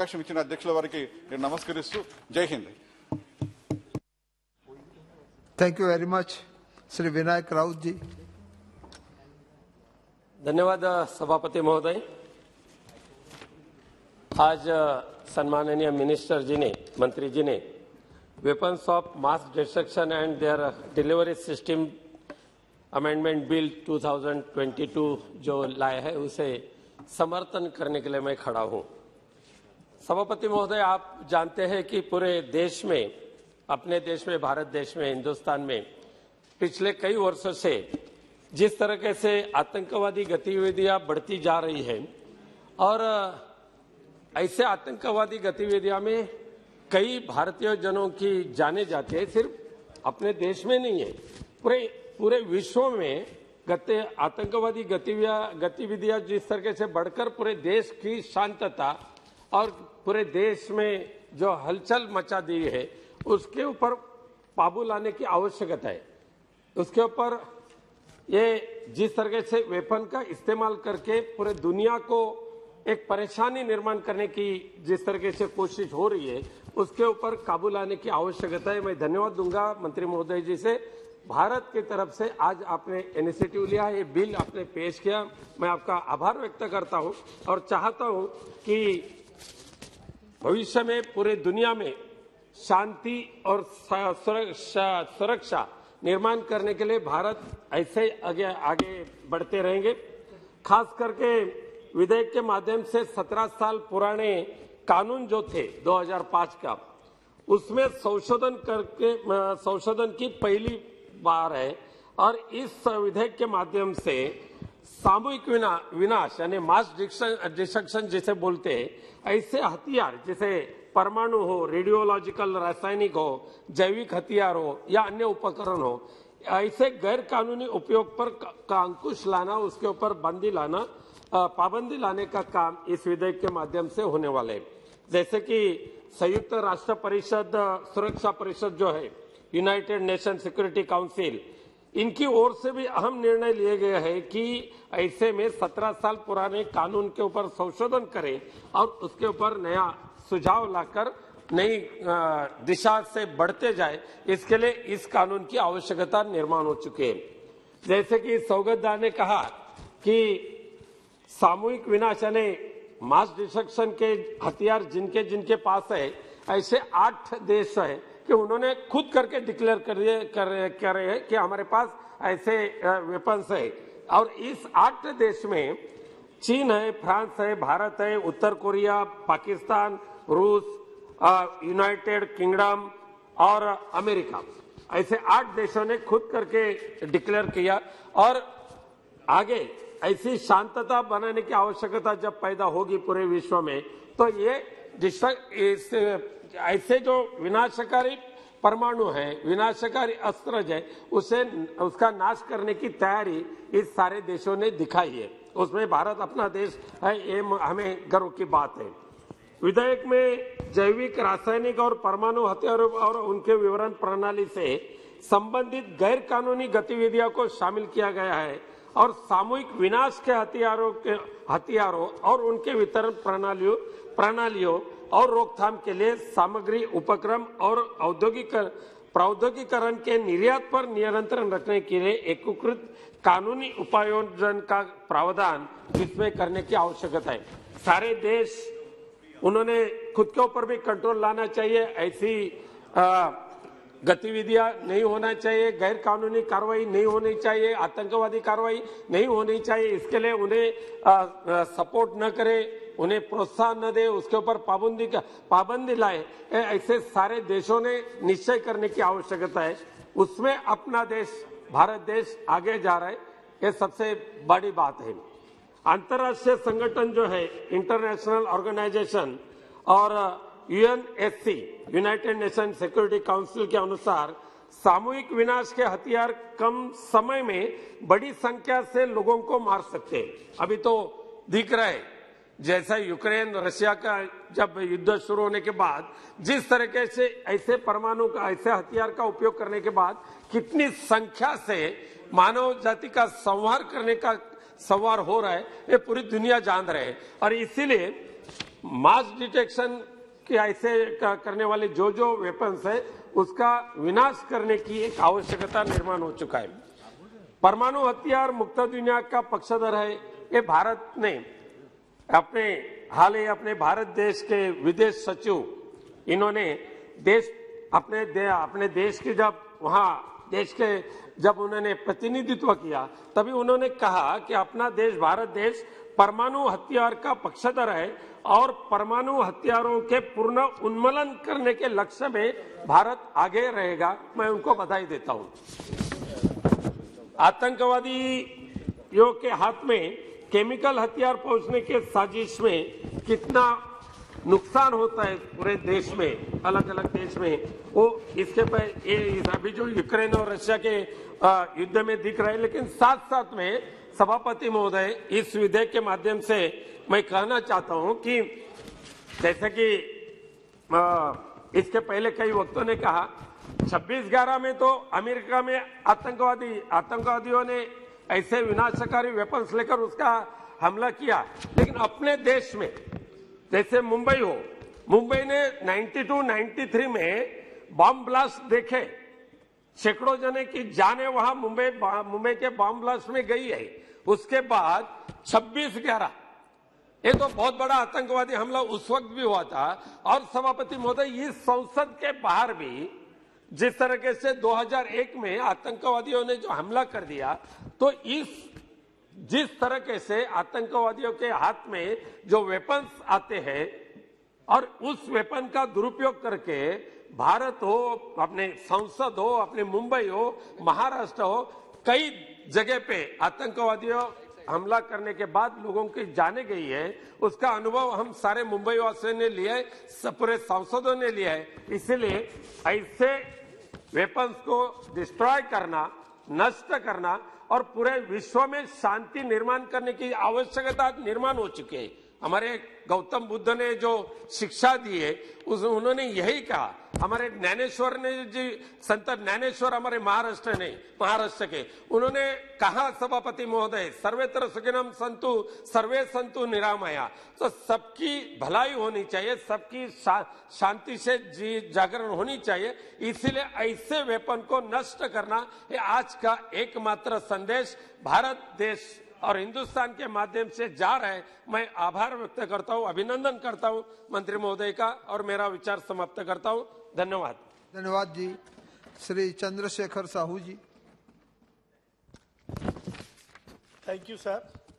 అవకాశం ఇచ్చిన అధ్యక్షుల వారికి నేను నమస్కరిస్తూ జై Hind. Thank you very much, Sri Vinayak Raut ji. धन्यवाद सभापति महोदय। आज सम्माननीय मिनिस्टर जी ने, मंत्री जी ने weapons of mass destruction and there delivery system amendment bill 2022 जो लाए है उसे समर्थन करने के लिए मैं खड़ा हूं। सभापति महोदय, आप जानते हैं कि पूरे देश में, अपने देश में, भारत देश में, हिंदुस्तान में पिछले कई वर्षों से जिस तरीके से आतंकवादी गतिविधियां बढ़ती जा रही हैं और ऐसे आतंकवादी गतिविधियों में कई भारतीय जनों की जाने जाती है। सिर्फ अपने देश में नहीं है, पूरे विश्व में आतंकवादी गतिविधियां जिस तरीके से बढ़कर पूरे देश की शांतता और पूरे देश में जो हलचल मचा दी है उसके ऊपर काबू लाने की आवश्यकता है। उसके ऊपर ये जिस तरीके से वेपन का इस्तेमाल करके पूरे दुनिया को एक परेशानी निर्माण करने की जिस तरीके से कोशिश हो रही है उसके ऊपर काबू लाने की आवश्यकता है। मैं धन्यवाद दूंगा मंत्री महोदय जी से, भारत की तरफ से आज आपने इनिशिएटिव लिया, ये बिल आपने पेश किया, मैं आपका आभार व्यक्त करता हूं और चाहता हूं कि भविष्य में पूरे दुनिया में शांति और सुरक्षा निर्माण करने के लिए भारत ऐसे आगे बढ़ते रहेंगे। खास करके विधेयक के माध्यम से 17 साल पुराने कानून जो थे 2005 का, उसमें संशोधन की पहली बार है और इस विधेयक के माध्यम से सामूहिक विनाश यानी मास डिस्ट्रक्शन जिसे बोलते हैं, ऐसे हथियार जैसे परमाणु हो, रेडियोलॉजिकल रासायनिक हो, जैविक हथियार हो या अन्य उपकरण हो, ऐसे गैर कानूनी उपयोग पर अंकुश लाना, उसके ऊपर पाबंदी लाने का काम इस विधेयक के माध्यम से होने वाले है। जैसे कि संयुक्त राष्ट्र परिषद सुरक्षा परिषद जो है, यूनाइटेड नेशन सिक्योरिटी काउंसिल, इनकी ओर से भी अहम निर्णय लिए गए हैं कि ऐसे में 17 साल पुराने कानून के ऊपर संशोधन करें और उसके ऊपर नया सुझाव लाकर नई दिशा से बढ़ते जाए, इसके लिए इस कानून की आवश्यकता निर्माण हो चुकी है। जैसे कि सौगतदा ने कहा कि सामूहिक विनाश यानी मास डिस्ट्रक्शन के हथियार जिनके पास है, ऐसे 8 देश है कि उन्होंने खुद करके डिक्लेयर कर रहे हैं कि हमारे पास ऐसे वेपन्स है। और इस 8 देश में चीन है, फ्रांस है, भारत है, उत्तर कोरिया, पाकिस्तान, रूस, यूनाइटेड किंगडम और अमेरिका, ऐसे 8 देशों ने खुद करके डिक्लेयर किया। और आगे ऐसी शांतता बनाने की आवश्यकता जब पैदा होगी पूरे विश्व में, तो ये ऐसे जो विनाशकारी परमाणु है, विनाशकारी अस्त्र है, उसका नाश करने की तैयारी इस सारे देशों ने दिखाई है। उसमें भारत अपना देश है, ये हमें गर्व की बात है। विधेयक में जैविक, रासायनिक और परमाणु हथियारों और उनके विवरण प्रणाली से संबंधित गैर कानूनी गतिविधियों को शामिल किया गया है और सामूहिक विनाश के हथियारों और उनके वितरण प्रणालियों और रोकथाम के लिए सामग्री, उपक्रम और प्रौद्योगिकरण के निर्यात पर नियंत्रण रखने के लिए एकीकृत कानूनी उपायोजन का प्रावधान इसमें करने की आवश्यकता है। सारे देश उन्होंने खुद के ऊपर भी कंट्रोल लाना चाहिए, ऐसी गतिविधियां नहीं होना चाहिए, गैर कानूनी कार्रवाई नहीं होनी चाहिए, आतंकवादी कार्रवाई नहीं होनी चाहिए। इसके लिए उन्हें सपोर्ट न करे, उन्हें प्रोत्साहन न दे, उसके ऊपर पाबंदी लाए, ऐसे सारे देशों ने निश्चय करने की आवश्यकता है। उसमें अपना देश, भारत देश आगे जा रहा है, ये सबसे बड़ी बात है। अंतर्राष्ट्रीय संगठन जो है, इंटरनेशनल ऑर्गेनाइजेशन और UNSC, United nation security council के अनुसार सामूहिक विनाश के हथियार कम समय में बड़ी संख्या से लोगों को मार सकते हैं। अभी तो दिख रहा है, जैसा यूक्रेन रशिया का जब युद्ध शुरू होने के बाद जिस तरीके से ऐसे परमाणु का, ऐसे हथियार का उपयोग करने के बाद कितनी संख्या से मानव जाति का संहार करने का संवार हो रहा है, ये पूरी दुनिया जान रहे हैं। और इसीलिए मास डिटेक्शन के ऐसे करने वाले जो वेपन्स है उसका विनाश करने की एक आवश्यकता निर्माण हो चुका है। परमाणु हथियार मुक्त दुनिया का पक्षधर है। ये भारत ने अपने भारत देश के विदेश सचिव इन्होंने अपने देश के जब उन्होंने प्रतिनिधित्व किया तभी उन्होंने कहा कि अपना देश भारत देश परमाणु हथियार का पक्षधर है और परमाणु हथियारों के पूर्ण उन्मूलन करने के लक्ष्य में भारत आगे रहेगा। मैं उनको बधाई देता हूं। आतंकवादियों के हाथ में केमिकल हथियार पहुंचने के साजिश में कितना नुकसान होता है पूरे देश में, अलग अलग देश में, वो इसके पर अभी जो यूक्रेन और रशिया के युद्ध में दिख रहा है। लेकिन साथ साथ में सभापति महोदय, इस विधेयक के माध्यम से मैं कहना चाहता हूं कि जैसे कि इसके पहले कई वक्तों ने कहा 26/11 में तो अमेरिका में आतंकवादियों ने ऐसे विनाशकारी वेपन्स लेकर उसका हमला किया, लेकिन अपने देश में जैसे मुंबई ने 92-93 में बॉम्ब ब्लास्ट देखे, सैकड़ों जने की जाने वहां मुंबई के बॉम्ब ब्लास्ट में गई है। उसके बाद 26/11 ये तो बहुत बड़ा आतंकवादी हमला उस वक्त भी हुआ था। और सभापति महोदय, इस संसद के बाहर भी जिस तरीके से 2001 में आतंकवादियों ने जो हमला कर दिया, तो जिस तरीके से आतंकवादियों के हाथ में जो वेपन्स आते हैं और उस वेपन का दुरुपयोग करके भारत हो, अपने संसद हो, अपने मुंबई हो, महाराष्ट्र हो, कई जगह पे आतंकवादियों हमला करने के बाद लोगों की जाने गई है, उसका अनुभव हम सारे मुंबई वासियों ने लिया है, पूरे सांसदों ने लिया है। इसलिए ऐसे वेपन्स को डिस्ट्रॉय करना, नष्ट करना और पूरे विश्व में शांति निर्माण करने की आवश्यकता निर्माण हो चुकी है। हमारे गौतम बुद्ध ने जो शिक्षा दी है उन्होंने यही कहा। हमारे ज्ञानेश्वर ने संत ज्ञानेश्वर हमारे महाराष्ट्र के उन्होंने कहा, सभापति महोदय, सर्वेत्र सुखिनम संतु सर्वे संतु निरामया। तो सबकी भलाई होनी चाहिए, सबकी शांति से जागरण होनी चाहिए। इसीलिए ऐसे वेपन को नष्ट करना ये आज का एकमात्र संदेश भारत देश और हिंदुस्तान के माध्यम से जा रहा है। मैं आभार व्यक्त करता हूं, अभिनंदन करता हूं मंत्री महोदय का और मेरा विचार समाप्त करता हूं। धन्यवाद। धन्यवाद जी। Shri Chandrashekhar Sahu ji. Thank you sir.